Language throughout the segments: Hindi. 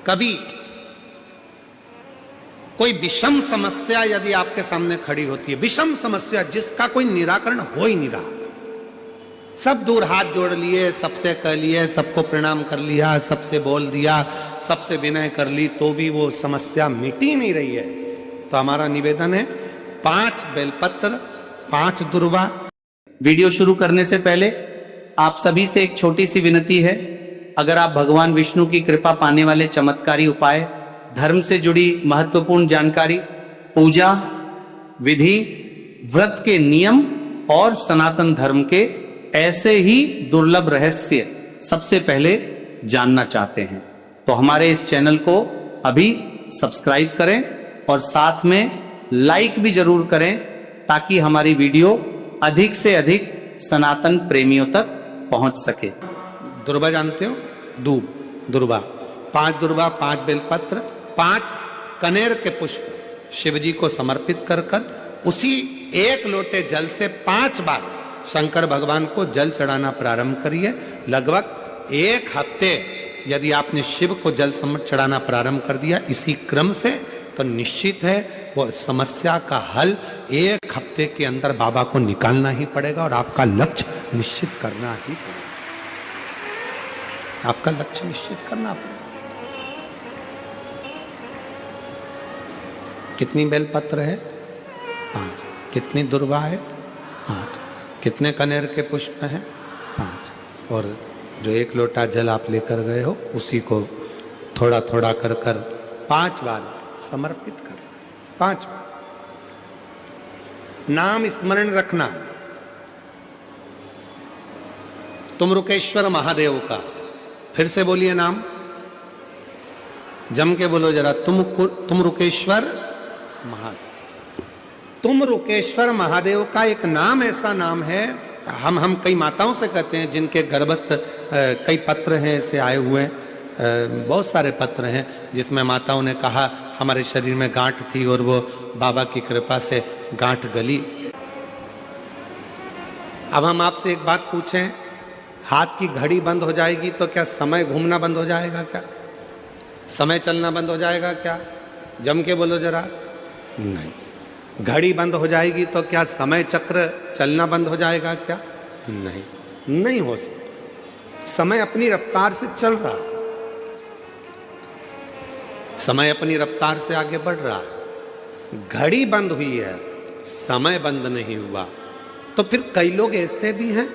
कभी कोई विषम समस्या यदि आपके सामने खड़ी होती है, विषम समस्या जिसका कोई निराकरण हो ही नहीं रहा, सब दूर हाथ जोड़ लिए, सबसे कह लिए, सबको प्रणाम कर लिया, सबसे बोल दिया, सबसे विनय कर ली, तो भी वो समस्या मिटी नहीं रही है, तो हमारा निवेदन है 5 बेलपत्र, 5 दुर्वा। वीडियो शुरू करने से पहले आप सभी से एक छोटी सी विनती है, अगर आप भगवान विष्णु की कृपा पाने वाले चमत्कारी उपाय, धर्म से जुड़ी महत्वपूर्ण जानकारी, पूजा विधि, व्रत के नियम और सनातन धर्म के ऐसे ही दुर्लभ रहस्य सबसे पहले जानना चाहते हैं तो हमारे इस चैनल को अभी सब्सक्राइब करें और साथ में लाइक भी जरूर करें, ताकि हमारी वीडियो अधिक से अधिक सनातन प्रेमियों तक पहुंच सके। दुर्वा जानते हो? दूब, दुर्वा, 5 दुर्वा, 5 बेलपत्र, 5 कनेर के पुष्प शिव जी को समर्पित कर उसी 1 लोटे जल से 5 बार शंकर भगवान को जल चढ़ाना प्रारंभ करिए। लगभग 1 हफ्ते यदि आपने शिव को जल चढ़ाना प्रारंभ कर दिया इसी क्रम से, तो निश्चित है वो समस्या का हल 1 हफ्ते के अंदर बाबा को निकालना ही पड़ेगा और आपका लक्ष्य निश्चित करना ही पड़ेगा। आपका लक्ष्य निश्चित करना पड़ेगा। कितनी बेलपत्र है? 5। कितनी दुर्वा है? 5। कितने कनेर के पुष्प हैं? 5। और जो 1 लोटा जल आप लेकर गए हो उसी को थोड़ा थोड़ा कर 5 बार समर्पित कर, 5 बार। नाम स्मरण रखना, तुम रुकेश्वर महादेव का। फिर से बोलिए नाम, जम के बोलो जरा, तुम रुकेश्वर महादेव। तुम रुकेश्वर महादेव का एक नाम ऐसा नाम है, हम कई माताओं से कहते हैं जिनके गर्भस्थ कई पत्र हैं ऐसे आए हुए, बहुत सारे पत्र हैं जिसमें माताओं ने कहा हमारे शरीर में गांठ थी और वो बाबा की कृपा से गांठ गली। अब हम आपसे एक बात पूछें, हाथ की घड़ी बंद हो जाएगी तो क्या समय घूमना बंद हो जाएगा? क्या समय चलना बंद हो जाएगा? क्या जम के बोलो जरा। नहीं। घड़ी बंद हो जाएगी तो क्या समय चक्र चलना बंद हो जाएगा? क्या नहीं, नहीं हो सकता। समय अपनी रफ्तार से चल रहा है, समय अपनी रफ्तार से आगे बढ़ रहा है। घड़ी बंद हुई है, समय बंद नहीं हुआ। तो फिर कई लोग ऐसे भी हैं,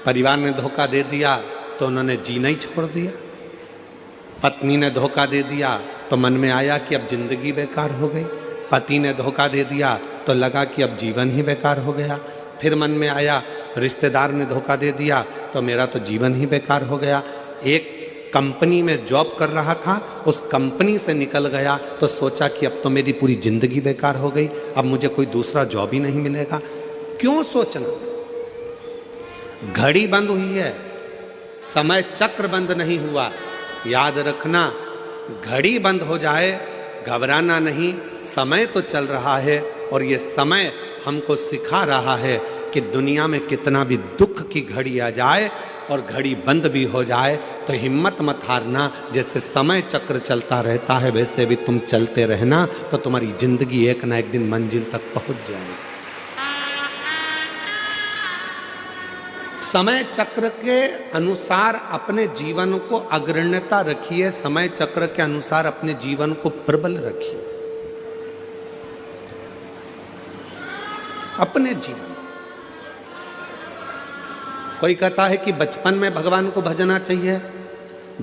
परिवार ने धोखा दे दिया तो उन्होंने जीना ही छोड़ दिया, पत्नी ने धोखा दे दिया तो मन में आया कि अब जिंदगी बेकार हो गई, पति ने धोखा दे दिया तो लगा कि अब जीवन ही बेकार हो गया, फिर मन में आया रिश्तेदार ने धोखा दे दिया तो मेरा तो जीवन ही बेकार हो गया। एक कंपनी में जॉब कर रहा था, उस कंपनी से निकल गया तो सोचा कि अब तो मेरी पूरी जिंदगी बेकार हो गई, अब मुझे कोई दूसरा जॉब ही नहीं मिलेगा। क्यों सोचना? घड़ी बंद हुई है, समय चक्र बंद नहीं हुआ। याद रखना, घड़ी बंद हो जाए घबराना नहीं, समय तो चल रहा है और ये समय हमको सिखा रहा है कि दुनिया में कितना भी दुख की घड़ी आ जाए और घड़ी बंद भी हो जाए तो हिम्मत मत हारना। जैसे समय चक्र चलता रहता है वैसे भी तुम चलते रहना, तो तुम्हारी जिंदगी एक ना एक दिन मंजिल तक पहुंच जाएगी। समय चक्र के अनुसार अपने जीवन को अग्रण्यता रखिए, समय चक्र के अनुसार अपने जीवन को प्रबल रखिए। अपने जीवन, कोई कहता है कि बचपन में भगवान को भजना चाहिए,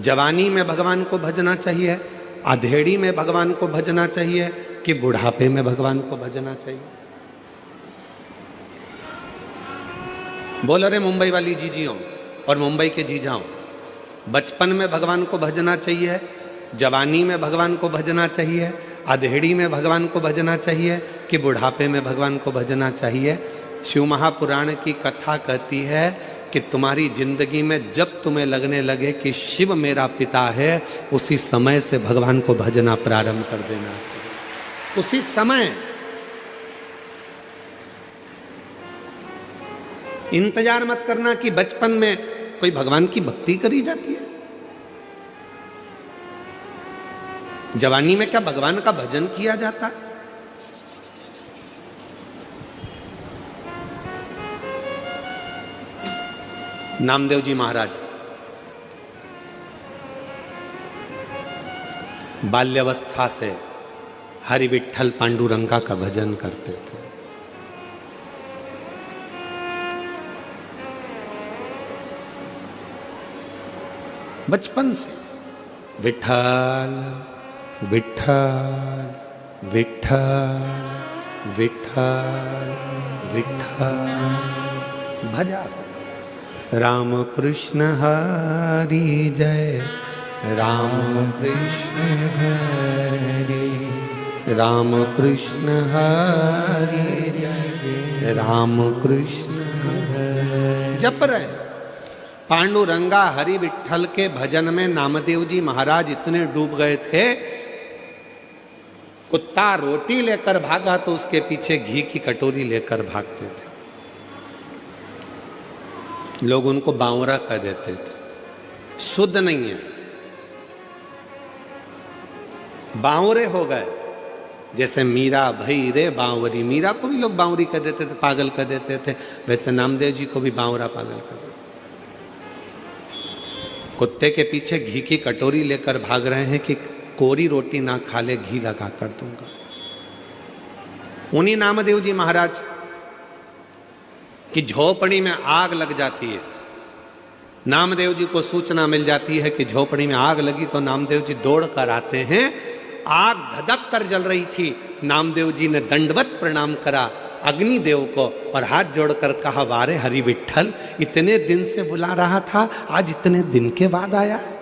जवानी में भगवान को भजना चाहिए, अधेड़ी में भगवान को भजना चाहिए, कि बुढ़ापे में भगवान को भजना चाहिए। बोल रहे मुंबई वाली जीजियों और मुंबई के जीजाओं, बचपन में भगवान को भजना चाहिए, जवानी में भगवान को भजना चाहिए, अधेड़ी में भगवान को भजना चाहिए, कि बुढ़ापे में भगवान को भजना चाहिए। शिव महापुराण की कथा कहती है कि तुम्हारी जिंदगी में जब तुम्हें लगने लगे कि शिव मेरा पिता है, उसी समय से भगवान को भजना प्रारंभ कर देना चाहिए। उसी समय इंतजार मत करना कि बचपन में कोई भगवान की भक्ति करी जाती है। जवानी में क्या भगवान का भजन किया जाता है? नामदेव जी महाराज बाल्यावस्था से हरि विठ्ठल पांडुरंगा का भजन करते थे। बचपन से विठ्ठल विठ्ठल विठ्ठल विठ्ठल विठ्ठल भजा। राम कृष्ण हरि जय राम कृष्ण हरि, राम कृष्ण हरि जय राम कृष्ण हरि। जप रहे पांडुरंगा हरि विठ्ठल के भजन में नामदेव जी महाराज इतने डूब गए थे, कुत्ता रोटी लेकर भागा तो उसके पीछे घी की कटोरी लेकर भागते थे। लोग उनको बावरा कह देते थे, शुद्ध नहीं है, बावरे हो गए। जैसे मीरा भई रे बावरी, मीरा को भी लोग बावरी कह देते थे, पागल कह देते थे, वैसे नामदेव जी को भी बावरा पागल कह देते। कुत्ते के पीछे घी की कटोरी लेकर भाग रहे हैं कि कोरी रोटी ना खा ले, घी लगा कर दूंगा। उन्हीं नामदेव जी महाराज की झोपड़ी में आग लग जाती है। नामदेव जी को सूचना मिल जाती है कि झोपड़ी में आग लगी, तो नामदेव जी दौड़ कर आते हैं। आग धधक कर जल रही थी। नामदेव जी ने दंडवत प्रणाम करा अग्निदेव को और हाथ जोड़कर कहा, वारे हरि विठ्ठल, इतने दिन से बुला रहा था, आज इतने दिन के बाद आया है।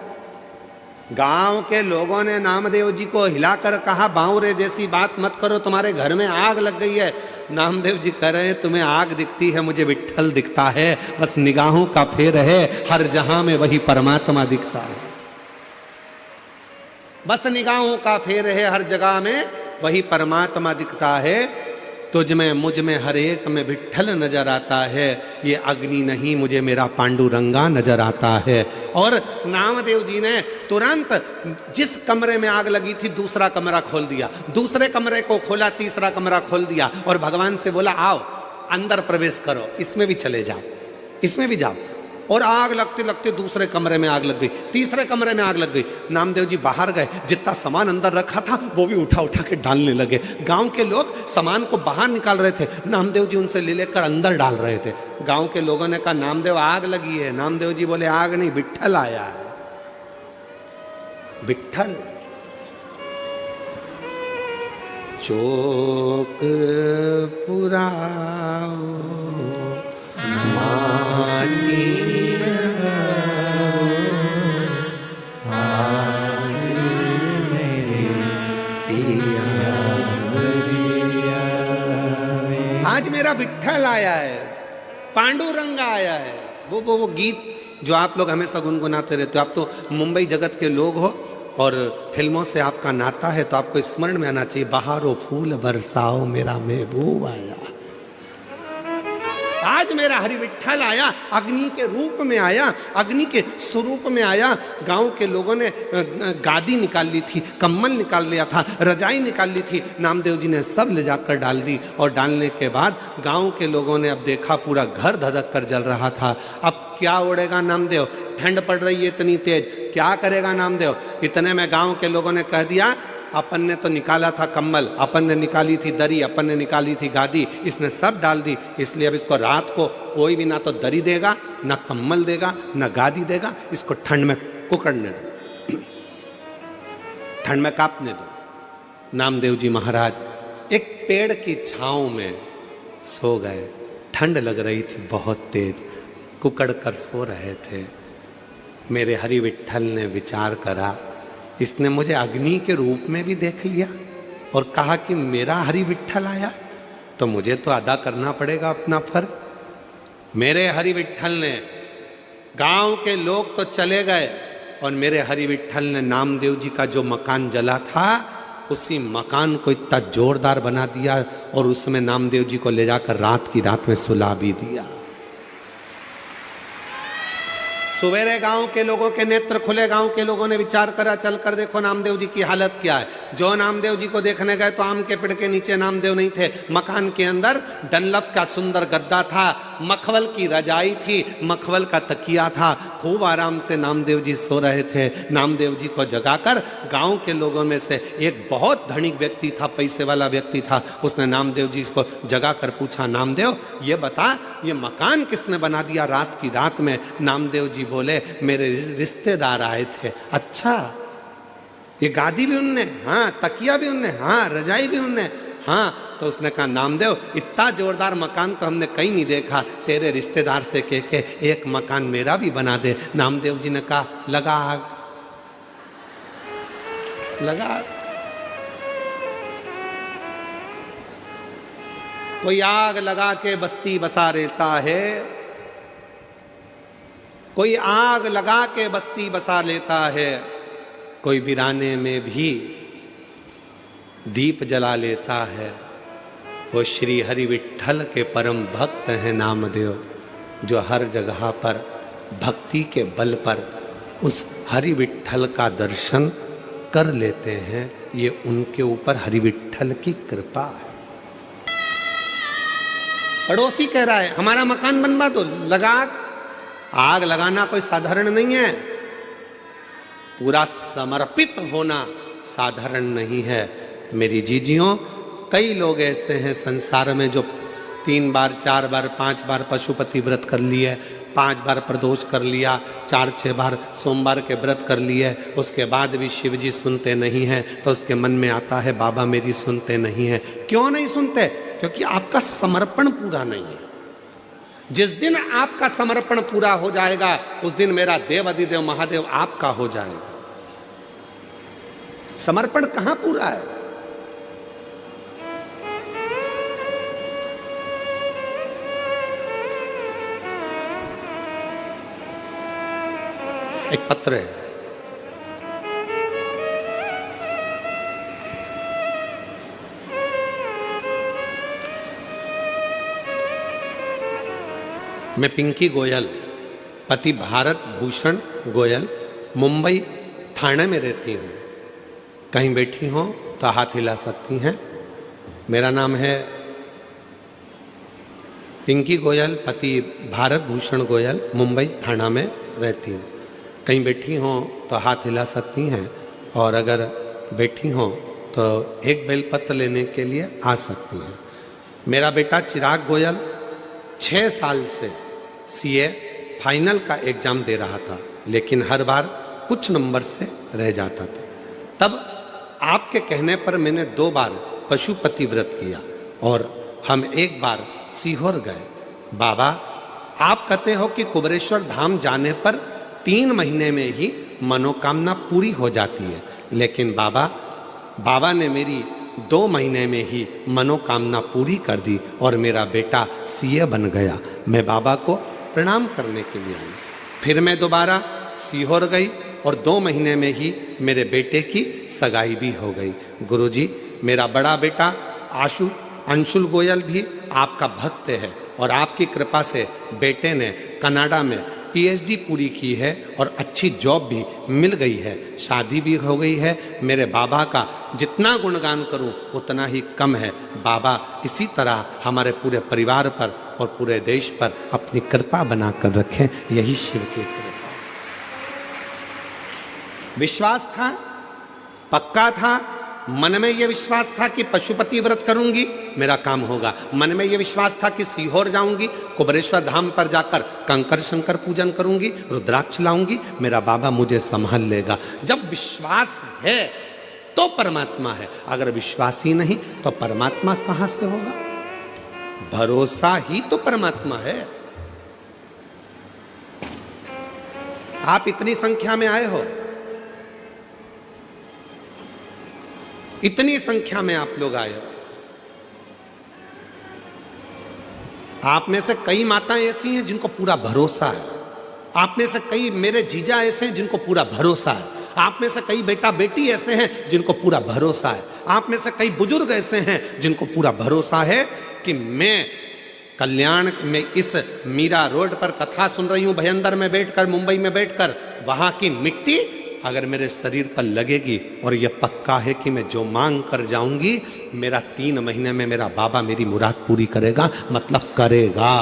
गांव के लोगों ने नामदेव जी को हिलाकर कहा, बावरे जैसी बात मत करो, तुम्हारे घर में आग लग गई है। नामदेव जी कह रहे हैं, तुम्हें आग दिखती है, मुझे विठ्ठल दिखता है, बस निगाहों का फेर है, हर जहां में वही परमात्मा दिखता है। बस निगाहों का फेर है, हर जगह में वही परमात्मा दिखता है। तुझ में मुझ में हर एक में विठ्ठल नजर आता है। ये अग्नि नहीं, मुझे मेरा पांडुरंगा नजर आता है। और नामदेव जी ने तुरंत जिस कमरे में आग लगी थी दूसरा कमरा खोल दिया, दूसरे कमरे को खोला, तीसरा कमरा खोल दिया और भगवान से बोला, आओ अंदर प्रवेश करो, इसमें भी चले जाओ, इसमें भी जाओ। और आग लगते लगते दूसरे कमरे में आग लग गई, तीसरे कमरे में आग लग गई। नामदेव जी बाहर गए, जितना सामान अंदर रखा था वो भी उठा उठा के डालने लगे। गांव के लोग सामान को बाहर निकाल रहे थे, नामदेव जी उनसे ले लेकर अंदर डाल रहे थे। गांव के लोगों ने कहा, नामदेव आग लगी है। नामदेव जी बोले, आग नहीं, विठ्ठल आया है, विठ्ठल। चौक पुराओ माटी आज मेरे पिया, आज मेरा विठ्ठल आया है, पांडुरंगा आया है। वो गीत जो आप लोग हमेशा गुनगुनाते रहते हो। आप तो मुंबई जगत के लोग हो और फिल्मों से आपका नाता है, तो आपको स्मरण में आना चाहिए, बहारो फूल बरसाओ मेरा महबूब आया। आज मेरा हरि विठ्ठल आया, अग्नि के रूप में आया, अग्नि के स्वरूप में आया। गांव के लोगों ने गादी निकाल ली थी, कम्बल निकाल लिया था, रजाई निकाल ली थी, नामदेव जी ने सब ले जाकर डाल दी। और डालने के बाद गांव के लोगों ने अब देखा पूरा घर धधक कर जल रहा था। अब क्या ओढ़ेगा नामदेव, ठंड पड़ रही है इतनी तेज, क्या करेगा नामदेव। इतने में गांव के लोगों ने कह दिया, अपन ने तो निकाला था कंबल, अपन ने निकाली थी दरी, अपन ने निकाली थी गादी, इसने सब डाल दी, इसलिए अब इसको रात को कोई भी ना तो दरी देगा, ना कंबल देगा, ना गादी देगा, इसको ठंड में कुकड़ने दो, ठंड में कांपने दो। नामदेव जी महाराज एक पेड़ की छांव में सो गए। ठंड लग रही थी बहुत तेज, कुकड़ कर सो रहे थे। मेरे हरि विठ्ठल ने विचार करा, इसने मुझे अग्नि के रूप में भी देख लिया और कहा कि मेरा हरि विठ्ठल आया, तो मुझे तो अदा करना पड़ेगा अपना फर्ज। मेरे हरि विठ्ठल ने, गांव के लोग तो चले गए और मेरे हरि विठ्ठल ने नामदेव जी का जो मकान जला था उसी मकान को इतना जोरदार बना दिया और उसमें नामदेव जी को ले जाकर रात की रात में सुला भी दिया। सवेरे गांव के लोगों के नेत्र खुले, गांव के लोगों ने विचार करा, चल कर देखो नामदेव जी की हालत क्या है। जो नामदेव जी को देखने गए तो आम के पेड़ के नीचे नामदेव नहीं थे, मकान के अंदर डनलप का सुंदर गद्दा था, मखमल की रजाई थी, मखमल का तकिया था, खूब आराम से नामदेव जी सो रहे थे। नामदेव जी को जगाकर गांव के लोगों में से एक बहुत धनिक व्यक्ति था, पैसे वाला व्यक्ति था, उसने नामदेव जी को जगाकर पूछा, नामदेव ये बता ये मकान किसने बना दिया रात की रात में? नामदेव जी बोले, मेरे रिश्तेदार आए थे। अच्छा, ये गादी भी उनने? हाँ। तकिया भी उनने? हाँ। रजाई भी उनने? हाँ। तो उसने कहा, नामदेव इतना जोरदार मकान तो हमने कहीं नहीं देखा, तेरे रिश्तेदार से कह के एक मकान मेरा भी बना दे। नामदेव जी ने कहा, लगा आग, लगा आग। कोई आग लगा के बस्ती बसा लेता है, कोई आग लगा के बस्ती बसा लेता है, कोई वीराने में भी दीप जला लेता है। वो श्री हरि विठ्ठल के परम भक्त हैं नामदेव, जो हर जगह पर भक्ति के बल पर उस हरि विठ्ठल का दर्शन कर लेते हैं। ये उनके ऊपर हरि विठ्ठल की कृपा है। पड़ोसी कह रहा है हमारा मकान बनवा दो, लगा आग लगाना कोई साधारण नहीं है, पूरा समर्पित होना साधारण नहीं है। मेरी जीजियों, कई लोग ऐसे हैं संसार में जो 3 बार 4 बार 5 बार पशुपति व्रत कर लिए, 5 बार प्रदोष कर लिया, 4-6 बार सोमवार के व्रत कर लिए, उसके बाद भी शिव जी सुनते नहीं हैं। तो उसके मन में आता है बाबा मेरी सुनते नहीं है। क्यों नहीं सुनते? क्योंकि आपका समर्पण पूरा नहीं है। जिस दिन आपका समर्पण पूरा हो जाएगा उस दिन मेरा देव अधिदेव महादेव आपका हो जाएगा। समर्पण कहां पूरा है? एक पत्र है, मैं पिंकी गोयल, पति भारत भूषण गोयल, मुंबई थाने में रहती हूँ। कहीं बैठी हो तो हाथ हिला सकती हैं। मेरा नाम है पिंकी गोयल, पति भारत भूषण गोयल, मुंबई थाना में रहती हूँ। कहीं बैठी हो तो हाथ हिला सकती हैं, और अगर बैठी हो तो एक बेलपत्र लेने के लिए आ सकती हैं। मेरा बेटा चिराग गोयल 6 साल से सीए फाइनल का एग्जाम दे रहा था, लेकिन हर बार कुछ नंबर से रह जाता था। तब आपके कहने पर मैंने 2 बार पशुपति व्रत किया और हम एक बार सीहोर गए। बाबा, आप कहते हो कि कुबरेश्वर धाम जाने पर 3 महीने में ही मनोकामना पूरी हो जाती है, लेकिन बाबा ने मेरी 2 महीने में ही मनोकामना पूरी कर दी और मेरा बेटा सीए बन गया। मैं बाबा को प्रणाम करने के लिए आई। फिर मैं दोबारा सीहोर गई और 2 महीने में ही मेरे बेटे की सगाई भी हो गई। गुरुजी, मेरा बड़ा बेटा अंशुल गोयल भी आपका भक्त है और आपकी कृपा से बेटे ने कनाडा में पीएचडी पूरी की है और अच्छी जॉब भी मिल गई है, शादी भी हो गई है। मेरे बाबा का जितना गुणगान करूं उतना ही कम है। बाबा इसी तरह हमारे पूरे परिवार पर और पूरे देश पर अपनी कृपा बनाकर रखें, यही शिव की कृपा। विश्वास था, पक्का था, मन में यह विश्वास था कि पशुपति व्रत करूंगी मेरा काम होगा। मन में यह विश्वास था कि सीहोर जाऊंगी, कुबरेश्वर धाम पर जाकर कंकर शंकर पूजन करूंगी, रुद्राक्ष लाऊंगी, मेरा बाबा मुझे संभाल लेगा। जब विश्वास है तो परमात्मा है, अगर विश्वास ही नहीं तो परमात्मा कहां से होगा? भरोसा ही तो परमात्मा है। आप इतनी संख्या में आए हो, इतनी संख्या में आप लोग आए हो। आप में से कई माताएं ऐसी हैं जिनको पूरा भरोसा है। आप में से कई मेरे जीजा ऐसे हैं जिनको पूरा भरोसा है। आप में से कई बेटा बेटी ऐसे हैं जिनको पूरा भरोसा है। आप में से कई बुजुर्ग ऐसे हैं जिनको पूरा भरोसा है कि मैं कल्याण में इस मीरा रोड पर कथा सुन रही हूं भयंदर में बैठकर, मुंबई में बैठकर, वहां की मिट्टी अगर मेरे शरीर पर लगेगी और यह पक्का है कि मैं जो मांग कर जाऊंगी मेरा 3 महीने में मेरा बाबा मेरी मुराद पूरी करेगा, मतलब करेगा,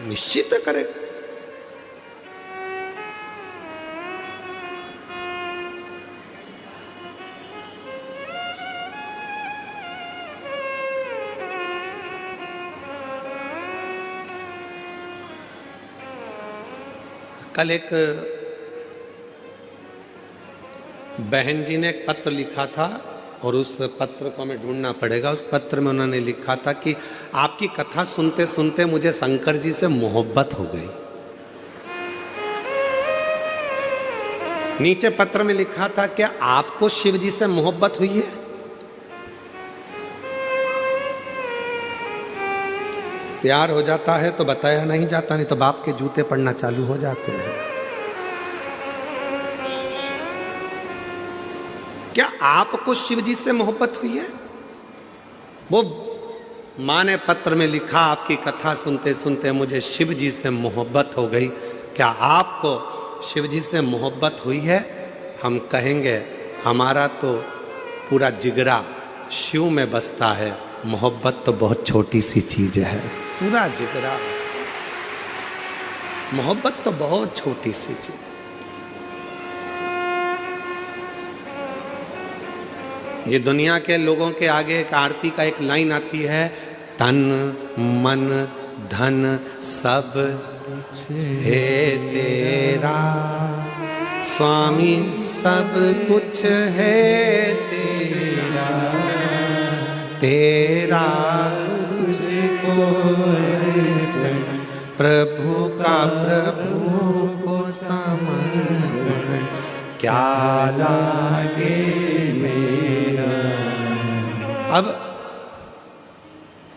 निश्चित करेगा। कल एक बहन जी ने एक पत्र लिखा था और उस पत्र को हमें ढूंढना पड़ेगा। उस पत्र में उन्होंने लिखा था कि आपकी कथा सुनते सुनते मुझे शंकर जी से मोहब्बत हो गई। नीचे पत्र में लिखा था, क्या आपको शिव जी से मोहब्बत हुई है? प्यार हो जाता है तो बताया नहीं जाता, नहीं तो बाप के जूते पड़ना चालू हो जाते हैं। क्या आपको शिव जी से मोहब्बत हुई है? वो मां ने पत्र में लिखा, आपकी कथा सुनते सुनते मुझे शिव जी से मोहब्बत हो गई। क्या आपको शिव जी से मोहब्बत हुई है? हम कहेंगे हमारा तो पूरा जिगरा शिव में बसता है, मोहब्बत तो बहुत छोटी सी चीज है। पूरा जिगरा, मोहब्बत तो बहुत छोटी सी चीज। ये दुनिया के लोगों के आगे एक आरती का एक लाइन आती है, तन मन धन सब है तेरा, स्वामी सब कुछ है तेरा, तेरा तुझको प्रभु का प्रभु को समर्पण, क्या लागे मेरा। अब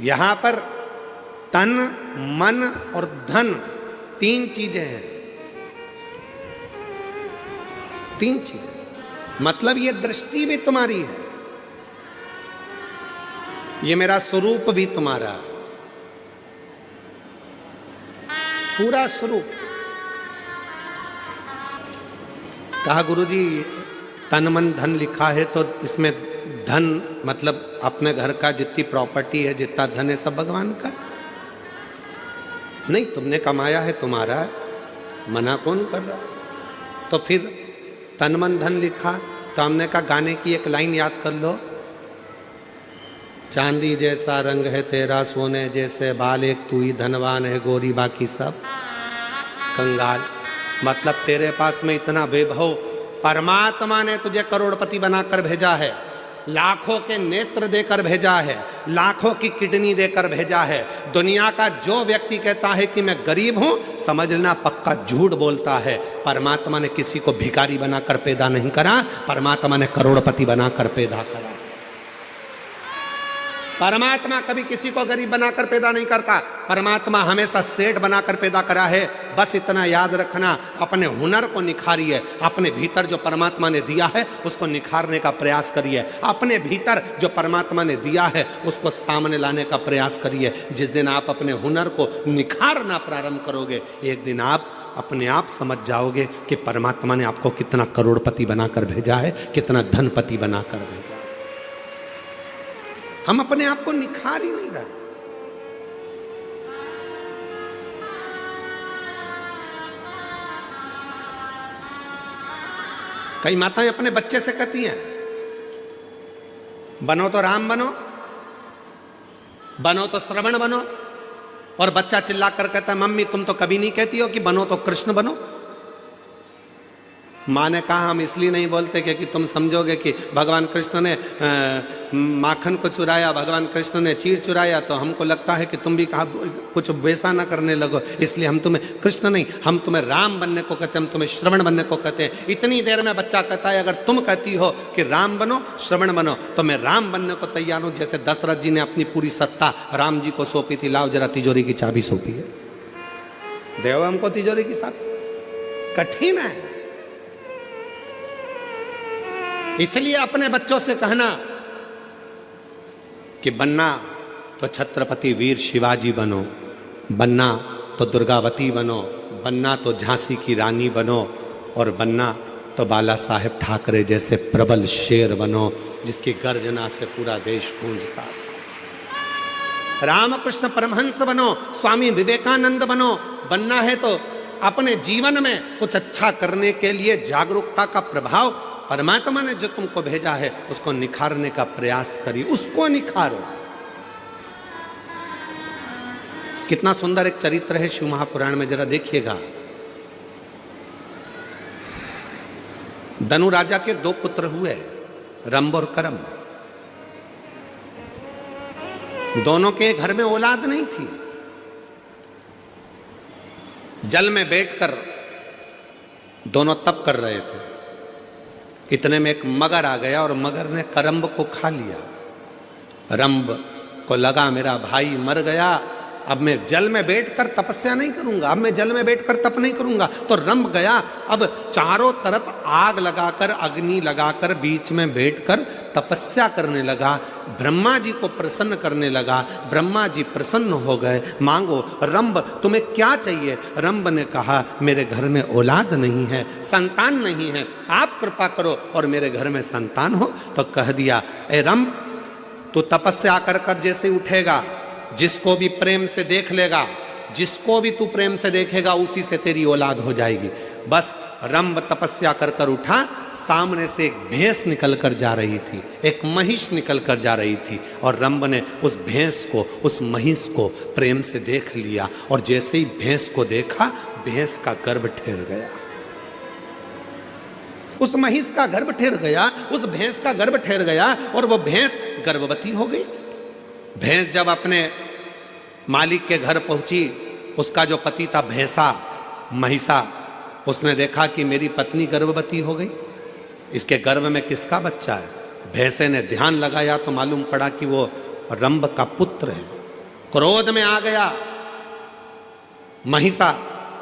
यहां पर तन मन और धन 3 चीजें हैं, 3 चीजें, मतलब ये दृष्टि भी तुम्हारी है, ये मेरा स्वरूप भी तुम्हारा, पूरा स्वरूप। कहा गुरुजी तन मन धन लिखा है तो इसमें धन मतलब अपने घर का जितनी प्रॉपर्टी है, जितना धन है सब भगवान का? नहीं, तुमने कमाया है, तुम्हारा है, मना कौन कर रहा? तो फिर तन मन धन लिखा तो हमने कहा गाने की एक लाइन याद कर लो, चांदी जैसा रंग है तेरा, सोने जैसे बाल, एक तू ही धनवान है, गोरी बाकी सब कंगाल। मतलब तेरे पास में इतना वैभव, परमात्मा ने तुझे करोड़पति बनाकर भेजा है, लाखों के नेत्र देकर भेजा है, लाखों की किडनी देकर भेजा है। दुनिया का जो व्यक्ति कहता है कि मैं गरीब हूं, समझना पक्का झूठ बोलता है। परमात्मा ने किसी को भिखारी बनाकर पैदा नहीं करा, परमात्मा ने करोड़पति बनाकर पैदा करा। परमात्मा कभी किसी को गरीब बनाकर पैदा नहीं करता, परमात्मा हमेशा सेठ बनाकर पैदा करा है। बस इतना याद रखना, अपने हुनर को निखारिए, अपने भीतर जो परमात्मा ने दिया है उसको निखारने का प्रयास करिए, अपने भीतर जो परमात्मा ने दिया है उसको सामने लाने का प्रयास करिए। जिस दिन आप अपने हुनर को निखारना प्रारंभ करोगे, एक दिन आप अपने आप समझ जाओगे कि परमात्मा ने आपको कितना करोड़पति बनाकर भेजा है, कितना धनपति बनाकर भेजा। हम अपने आप को निखार ही नहीं रहे। कई माताएं अपने बच्चे से कहती हैं, बनो तो राम बनो, बनो तो श्रवण बनो, और बच्चा चिल्लाकर कहता है मम्मी तुम तो कभी नहीं कहती हो कि बनो तो कृष्ण बनो। माँ ने कहा हम इसलिए नहीं बोलते क्योंकि तुम समझोगे कि भगवान कृष्ण ने माखन को चुराया, भगवान कृष्ण ने चीर चुराया, तो हमको लगता है कि तुम भी कहा कुछ वैसा ना करने लगो, इसलिए हम तुम्हें कृष्ण नहीं, हम तुम्हें राम बनने को कहते हैं, हम तुम्हें श्रवण बनने को कहते हैं। इतनी देर में बच्चा कहता है अगर तुम कहती हो कि राम बनो श्रवण बनो तो मैं राम बनने को तैयार हूं। जैसे दशरथ जी ने अपनी पूरी सत्ता राम जी को सौंपी थी, लाओ जरा तिजोरी की चाबी सौंपी है, देव हमको तिजोरी की चाबी। कठिन है, इसलिए अपने बच्चों से कहना कि बनना तो छत्रपति वीर शिवाजी बनो, बनना तो दुर्गावती बनो, बनना तो झांसी की रानी बनो, और बनना तो बाला साहेब ठाकरे जैसे प्रबल शेर बनो जिसकी गर्जना से पूरा देश गूंजता। रामकृष्ण परमहंस बनो, स्वामी विवेकानंद बनो। बनना है तो अपने जीवन में कुछ अच्छा करने के लिए जागरूकता का प्रभाव, परमात्मा ने जो तुमको भेजा है उसको निखारने का प्रयास करिए, उसको निखारो। कितना सुंदर एक चरित्र है शिव महापुराण में, जरा देखिएगा। धनु राजा के 2 पुत्र हुए, रंभ और करम। दोनों के घर में औलाद नहीं थी। जल में बैठकर दोनों तप कर रहे थे। इतने में एक मगर आ गया और मगर ने करम्ब को खा लिया। रंभ को लगा मेरा भाई मर गया, अब मैं जल में बैठकर तपस्या नहीं करूंगा, अब मैं जल में बैठकर तप नहीं करूंगा। तो रंभ गया, अब चारों तरफ आग लगाकर, अग्नि लगाकर बीच में बैठकर तपस्या करने लगा। ब्रह्मा जी को प्रसन्न करने लगा। ब्रह्मा जी प्रसन्न हो गए। मांगो रंभ, तुम्हें क्या चाहिए? रंभ ने कहा मेरे घर में औलाद नहीं है, संतान नहीं है, आप कृपा करो और मेरे घर में संतान हो। तो कह दिया, ए रंभ, तू तपस्या कर कर जैसे उठेगा, जिसको भी प्रेम से देख लेगा, जिसको भी तू प्रेम से देखेगा उसी से तेरी औलाद हो जाएगी। बस रंभ तपस्या कर कर उठा। सामने से एक भैंस निकल कर जा रही थी, एक महिष निकल कर जा रही थी, और रंभ ने उस भैंस को, उस महिष को प्रेम से देख लिया। और जैसे ही भैंस को देखा, भैंस का गर्भ ठहर गया, उस महिष का गर्भ ठहर गया, उस भैंस का गर्भ ठहर गया, और वो भैंस गर्भवती हो गई। भैंस जब अपने मालिक के घर पहुंची, उसका जो पति था भैंसा, महिषा, उसने देखा कि मेरी पत्नी गर्भवती हो गई, इसके गर्भ में किसका बच्चा है? भैंसे ने ध्यान लगाया तो मालूम पड़ा कि वो रंभ का पुत्र है। क्रोध में आ गया महिषा,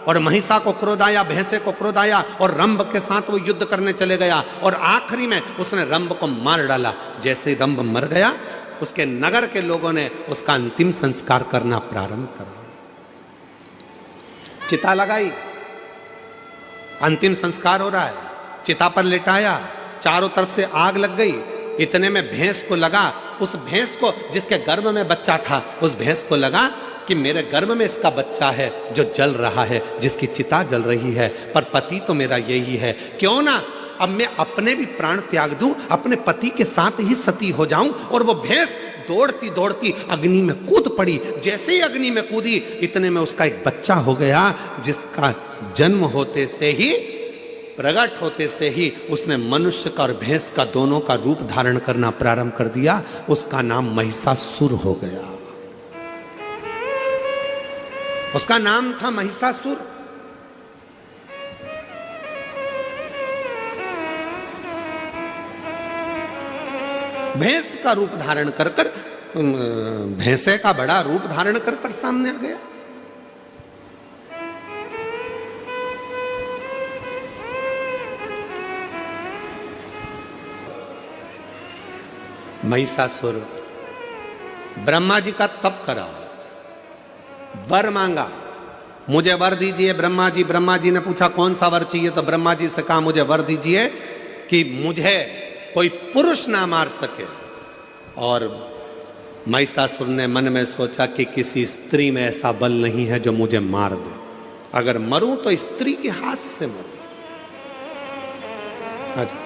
और महिषा को क्रोध आया, भैंसे को क्रोध आया, और रंभ के साथ वो युद्ध करने चले गया, और आखिरी में उसने रंभ को मार डाला। जैसे ही रंभ मर गया, उसके नगर के लोगों ने उसका अंतिम संस्कार करना प्रारंभ करा। चिता लगाई, अंतिम संस्कार हो रहा है, चिता पर लेटाया, चारों तरफ से आग लग गई। इतने में भैंस को लगा, उस भैंस को जिसके गर्भ में बच्चा था, उस भैंस को लगा कि मेरे गर्भ में इसका बच्चा है जो जल रहा है, जिसकी चिता जल रही है, पर पति तो मेरा यही है, क्यों ना अब मैं अपने भी प्राण त्याग दूं, अपने पति के साथ ही सती हो जाऊं। और वो भैंस दौड़ती दौड़ती अग्नि में कूद पड़ी। जैसे ही अग्नि में कूदी, इतने में उसका एक बच्चा हो गया, जिसका जन्म होते से ही, प्रकट होते से ही उसने मनुष्य का और भैंस का दोनों का रूप धारण करना प्रारंभ कर दिया। उसका नाम महिषासुर हो गया। उसका नाम था महिषासुर। भैंस का रूप धारण कर कर, भैंसे का बड़ा रूप धारण कर कर सामने आ गया। महिषासुर ब्रह्मा जी का तप करा, वर मांगा, मुझे वर दीजिए ब्रह्मा जी। ब्रह्मा जी ने पूछा कौन सा वर चाहिए? तो ब्रह्मा जी से कहा मुझे वर दीजिए कि मुझे कोई पुरुष ना मार सके। और महिषासुर ने मन में सोचा कि किसी स्त्री में ऐसा बल नहीं है जो मुझे मार दे, अगर मरूं तो स्त्री के हाथ से मरूं। अच्छा,